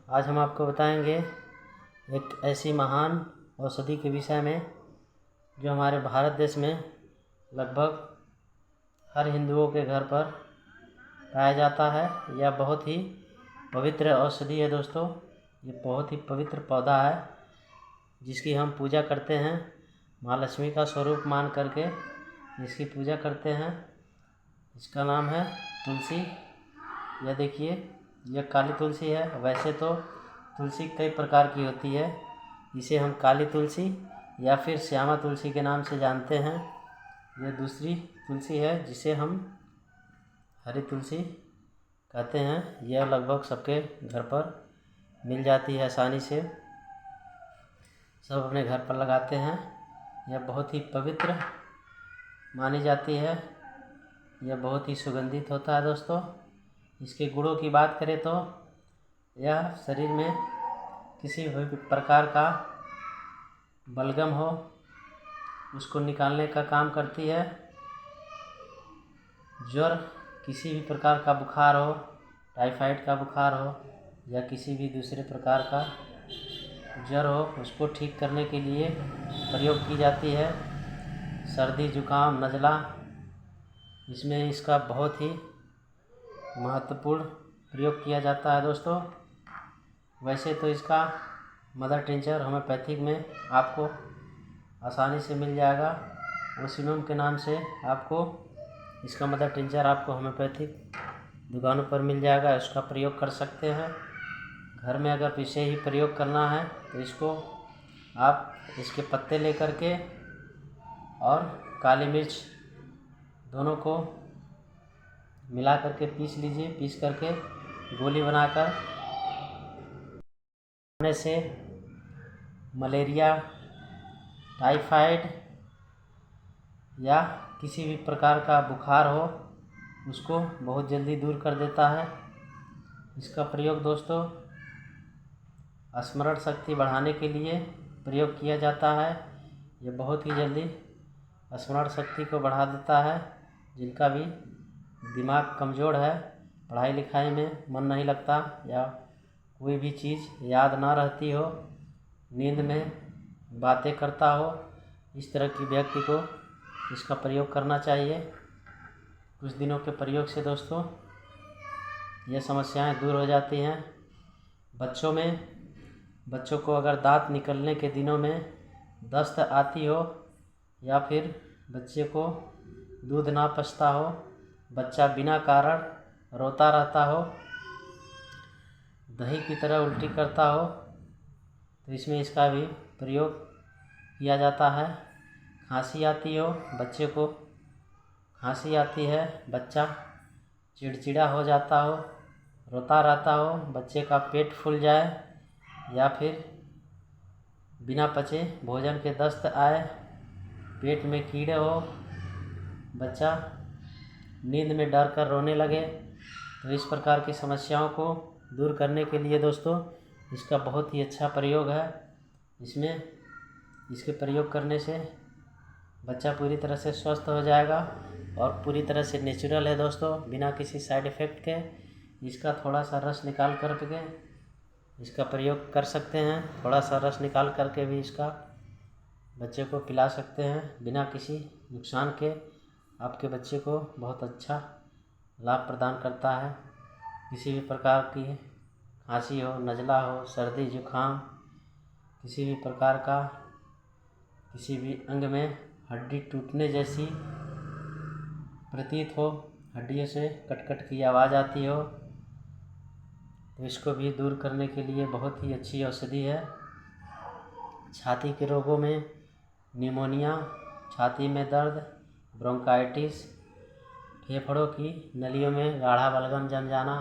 आज हम आपको बताएंगे एक ऐसी महान औषधि के विषय में जो हमारे भारत देश में लगभग हर हिंदुओं के घर पर पाया जाता है। यह बहुत ही पवित्र औषधि है दोस्तों। ये बहुत ही पवित्र पौधा है जिसकी हम पूजा करते हैं। माँ लक्ष्मी का स्वरूप मान करके इसकी पूजा करते हैं। इसका नाम है तुलसी। यह देखिए, यह काली तुलसी है। वैसे तो तुलसी कई प्रकार की होती है। इसे हम काली तुलसी या फिर श्यामा तुलसी के नाम से जानते हैं। यह दूसरी तुलसी है जिसे हम हरी तुलसी कहते हैं। यह लगभग सबके घर पर मिल जाती है आसानी से, सब अपने घर पर लगाते हैं। यह बहुत ही पवित्र मानी जाती है। यह बहुत ही सुगंधित होता है दोस्तों। इसके गुणों की बात करें तो यह शरीर में किसी भी प्रकार का बलगम हो उसको निकालने का काम करती है। ज्वर, किसी भी प्रकार का बुखार हो, टाइफाइड का बुखार हो या किसी भी दूसरे प्रकार का ज्वर हो, उसको ठीक करने के लिए प्रयोग की जाती है। सर्दी जुकाम नज़ला, इसमें इसका बहुत ही महत्वपूर्ण प्रयोग किया जाता है दोस्तों। वैसे तो इसका मदर टिंचर होम्योपैथिक में आपको आसानी से मिल जाएगा। ओसिनोम के नाम से आपको इसका मदर टिंचर आपको होम्योपैथिक दुकानों पर मिल जाएगा। इसका प्रयोग कर सकते हैं। घर में अगर इसे ही प्रयोग करना है तो इसको आप इसके पत्ते लेकर के और काली मिर्च दोनों को मिला करके पीस लीजिए। पीस करके गोली बनाकर खाने से मलेरिया, टाइफाइड या किसी भी प्रकार का बुखार हो उसको बहुत जल्दी दूर कर देता है। इसका प्रयोग दोस्तों स्मरण शक्ति बढ़ाने के लिए प्रयोग किया जाता है। यह बहुत ही जल्दी स्मरण शक्ति को बढ़ा देता है। जिनका भी दिमाग कमज़ोर है, पढ़ाई लिखाई में मन नहीं लगता या कोई भी चीज़ याद ना रहती हो, नींद में बातें करता हो, इस तरह की व्यक्ति को इसका प्रयोग करना चाहिए। कुछ दिनों के प्रयोग से दोस्तों यह समस्याएं दूर हो जाती हैं। बच्चों को अगर दांत निकलने के दिनों में दस्त आती हो या फिर बच्चे को दूध ना पचता हो, बच्चा बिना कारण रोता रहता हो, दही की तरह उल्टी करता हो, तो इसमें इसका भी प्रयोग किया जाता है। खांसी आती हो, बच्चे को खांसी आती है, बच्चा चिड़चिड़ा हो जाता हो, रोता रहता हो, बच्चे का पेट फूल जाए या फिर बिना पचे भोजन के दस्त आए, पेट में कीड़े हो, बच्चा नींद में डर कर रोने लगे, तो इस प्रकार की समस्याओं को दूर करने के लिए दोस्तों इसका बहुत ही अच्छा प्रयोग है। इसके प्रयोग करने से बच्चा पूरी तरह से स्वस्थ हो जाएगा और पूरी तरह से नेचुरल है दोस्तों, बिना किसी साइड इफ़ेक्ट के। इसका थोड़ा सा रस निकाल करके इसका प्रयोग कर सकते हैं। थोड़ा सा रस निकाल करके भी इसका बच्चे को पिला सकते हैं बिना किसी नुकसान के। आपके बच्चे को बहुत अच्छा लाभ प्रदान करता है। किसी भी प्रकार की खांसी हो, नज़ला हो, सर्दी जुकाम, किसी भी प्रकार का किसी भी अंग में हड्डी टूटने जैसी प्रतीत हो, हड्डियों से कट की आवाज़ आती हो, तो इसको भी दूर करने के लिए बहुत ही अच्छी औषधि है। छाती के रोगों में निमोनिया, छाती में दर्द, ब्रोंकाइटिस, फेफड़ों की नलियों में गाढ़ा बलगम जम जाना,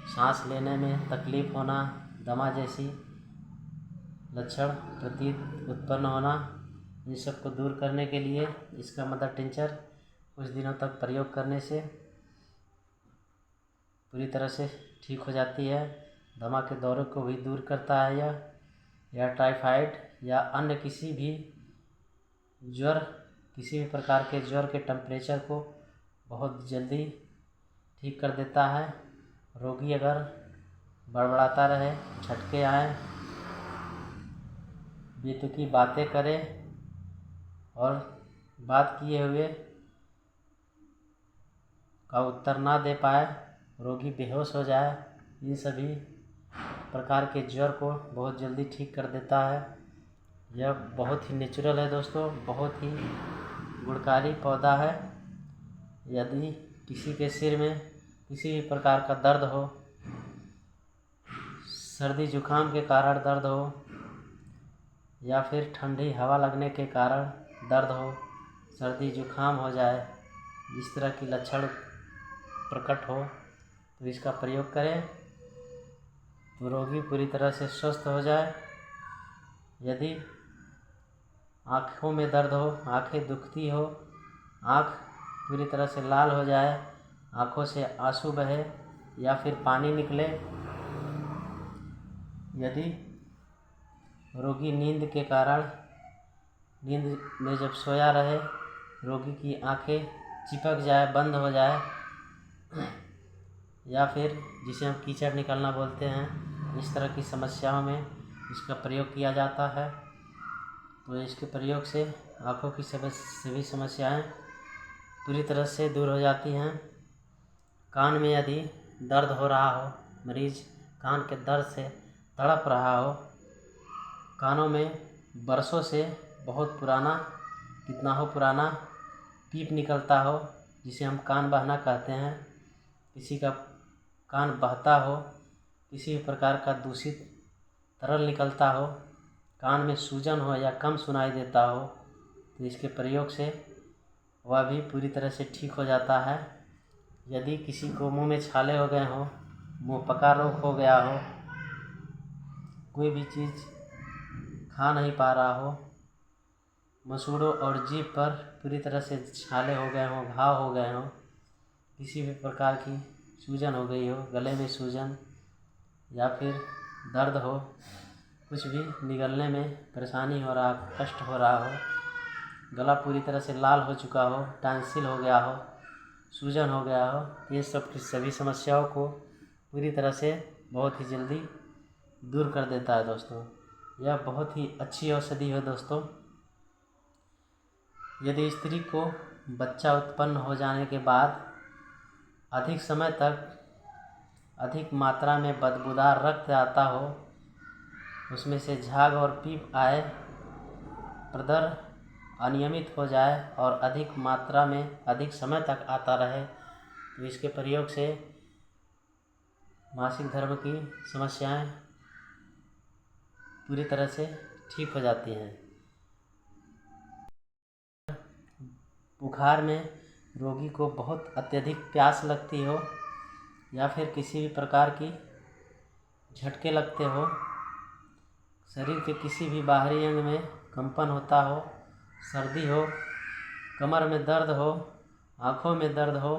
सांस लेने में तकलीफ़ होना, दमा जैसी लक्षण प्रतीत उत्पन्न होना, इन सब को दूर करने के लिए इसका मदर टिंचर कुछ दिनों तक प्रयोग करने से पूरी तरह से ठीक हो जाती है। दमा के दौरे को भी दूर करता है या टाइफाइड या अन्य किसी भी ज्वर, किसी भी प्रकार के ज्वर के टेम्परेचर को बहुत जल्दी ठीक कर देता है। रोगी अगर बड़बड़ाता रहे, झटके आए, बेतुकी बातें करे और बात किए हुए का उत्तर ना दे पाए, रोगी बेहोश हो जाए, इन सभी प्रकार के ज्वर को बहुत जल्दी ठीक कर देता है। यह बहुत ही नेचुरल है दोस्तों, बहुत ही गुणकारी पौधा है। यदि किसी के सिर में किसी भी प्रकार का दर्द हो, सर्दी जुकाम के कारण दर्द हो या फिर ठंडी हवा लगने के कारण दर्द हो, सर्दी जुकाम हो जाए, इस तरह की लक्षण प्रकट हो तो इसका प्रयोग करें तो रोगी पूरी तरह से स्वस्थ हो जाए। यदि आँखों में दर्द हो, आँखें दुखती हो, आँख पूरी तरह से लाल हो जाए, आँखों से आंसू बहे या फिर पानी निकले, यदि रोगी नींद के कारण नींद में जब सोया रहे रोगी की आंखें चिपक जाए, बंद हो जाए, या फिर जिसे हम कीचड़ निकलना बोलते हैं, इस तरह की समस्याओं में इसका प्रयोग किया जाता है। तो इसके प्रयोग से आँखों की सभी समस्याएं पूरी तरह से दूर हो जाती हैं। कान में यदि दर्द हो रहा हो, मरीज कान के दर्द से तड़प रहा हो, कानों में बरसों से बहुत पुराना, कितना हो पुराना पीप निकलता हो, जिसे हम कान बहना कहते हैं, किसी का कान बहता हो, किसी भी प्रकार का दूषित तरल निकलता हो, कान में सूजन हो या कम सुनाई देता हो, तो इसके प्रयोग से वह भी पूरी तरह से ठीक हो जाता है। यदि किसी को मुंह में छाले हो गए हों, मुंह पका रोग हो गया हो, कोई भी चीज़ खा नहीं पा रहा हो, मसूड़ों और जीभ पर पूरी तरह से छाले हो गए हों, घाव हो गए हों, किसी भी प्रकार की सूजन हो गई हो, गले में सूजन या फिर दर्द हो, कुछ भी निगलने में परेशानी हो रहा, कष्ट हो रहा हो, गला पूरी तरह से लाल हो चुका हो, टॉन्सिल हो गया हो, सूजन हो गया हो, ये सब की सभी समस्याओं को पूरी तरह से बहुत ही जल्दी दूर कर देता है दोस्तों। यह बहुत ही अच्छी औषधि है दोस्तों। यदि स्त्री को बच्चा उत्पन्न हो जाने के बाद अधिक समय तक अधिक मात्रा में बदबूदार रक्त आता हो, उसमें से झाग और पीप आए, प्रदर अनियमित हो जाए और अधिक मात्रा में अधिक समय तक आता रहे, तो इसके प्रयोग से मासिक धर्म की समस्याएं पूरी तरह से ठीक हो जाती हैं। बुखार में रोगी को बहुत अत्यधिक प्यास लगती हो या फिर किसी भी प्रकार की झटके लगते हो, शरीर के किसी भी बाहरी अंग में कंपन होता हो, सर्दी हो, कमर में दर्द हो, आँखों में दर्द हो,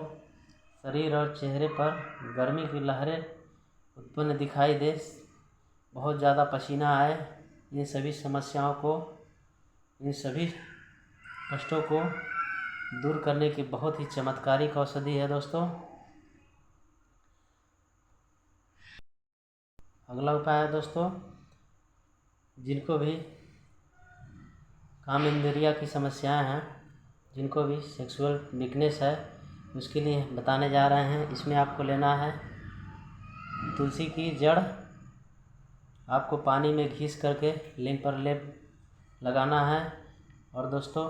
शरीर और चेहरे पर गर्मी की लहरें उत्पन्न दिखाई दे, बहुत ज़्यादा पसीना आए, इन सभी समस्याओं को, इन सभी कष्टों को दूर करने की बहुत ही चमत्कारिक औषधि है दोस्तों। अगला उपाय है दोस्तों, जिनको भी काम इंद्रिया की समस्याएं हैं, जिनको भी सेक्सुअल वीकनेस है, उसके लिए बताने जा रहे हैं। इसमें आपको लेना है तुलसी की जड़, आपको पानी में घिस करके लिंग पर लेप लगाना है। और दोस्तों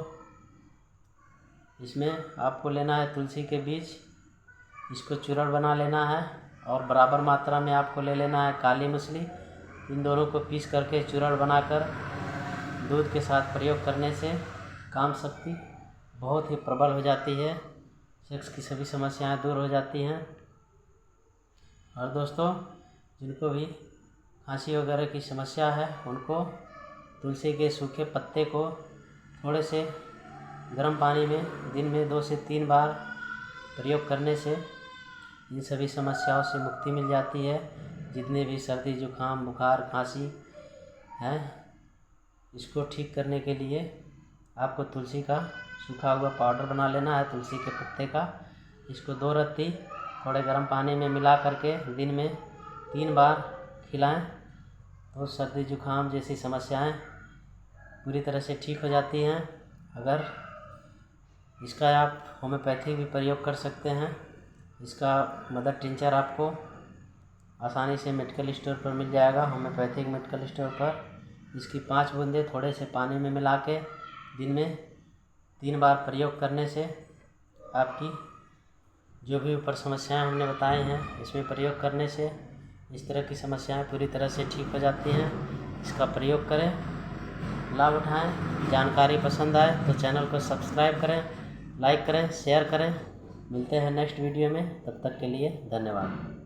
इसमें आपको लेना है तुलसी के बीज, इसको चूर्ण बना लेना है और बराबर मात्रा में आपको ले लेना है काली मछली। इन दोनों को पीस करके चूर्ण बनाकर दूध के साथ प्रयोग करने से काम शक्ति बहुत ही प्रबल हो जाती है, सेक्स की सभी समस्याएं दूर हो जाती हैं। और दोस्तों जिनको भी खांसी वगैरह की समस्या है, उनको तुलसी के सूखे पत्ते को थोड़े से गर्म पानी में दिन में 2 से 3 बार प्रयोग करने से इन सभी समस्याओं से मुक्ति मिल जाती है। जितने भी सर्दी जुकाम बुखार खांसी है, इसको ठीक करने के लिए आपको तुलसी का सूखा हुआ पाउडर बना लेना है, तुलसी के पत्ते का। इसको 2 रत्ती थोड़े गर्म पानी में मिला करके दिन में 3 बार खिलाएं तो सर्दी जुकाम जैसी समस्याएं पूरी तरह से ठीक हो जाती हैं। अगर इसका आप होम्योपैथी भी प्रयोग कर सकते हैं। इसका मदर टिंचर आपको आसानी से मेडिकल स्टोर पर मिल जाएगा, होम्योपैथिक मेडिकल स्टोर पर। इसकी 5 बूंदें थोड़े से पानी में मिला के दिन में 3 बार प्रयोग करने से आपकी जो भी ऊपर समस्याएं हमने बताई हैं, इसमें प्रयोग करने से इस तरह की समस्याएं पूरी तरह से ठीक हो जाती हैं। इसका प्रयोग करें, लाभ उठाएं। जानकारी पसंद आए तो चैनल को सब्सक्राइब करें, लाइक करें, शेयर करें। मिलते हैं नेक्स्ट वीडियो में, तब तक के लिए धन्यवाद।